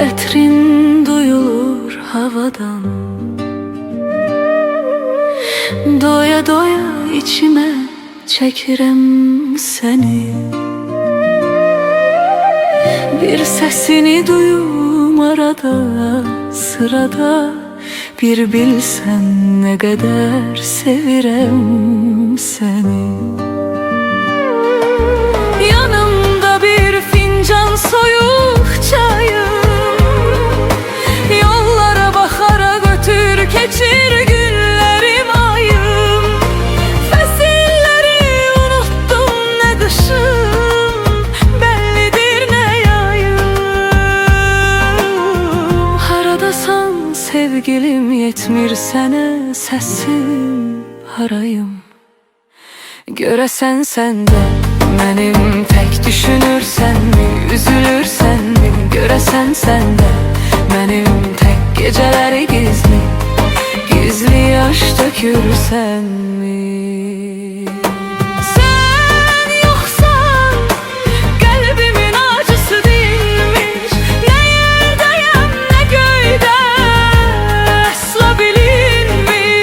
Ətrin duyulur havadan, doya doya içime çəkirəm səni. Bir səsini duyum arada sırada, bir bilsən nə qədər sevirəm səni. Yanımda bir fincan soyuq çayım, yollara baxaraq ötür keçir günlərim ayım. Fəsilləri unutdum, nə qışım bəllidir nə yayım. Haradasan sevgilim, yetmir sənə səsim harayım. Görəsən sən də mənim tək düşünürsənmi, üzülürsənmi? Görəsən sən də mənim tək gecələri gizli, gizli yaş tökürsənmi?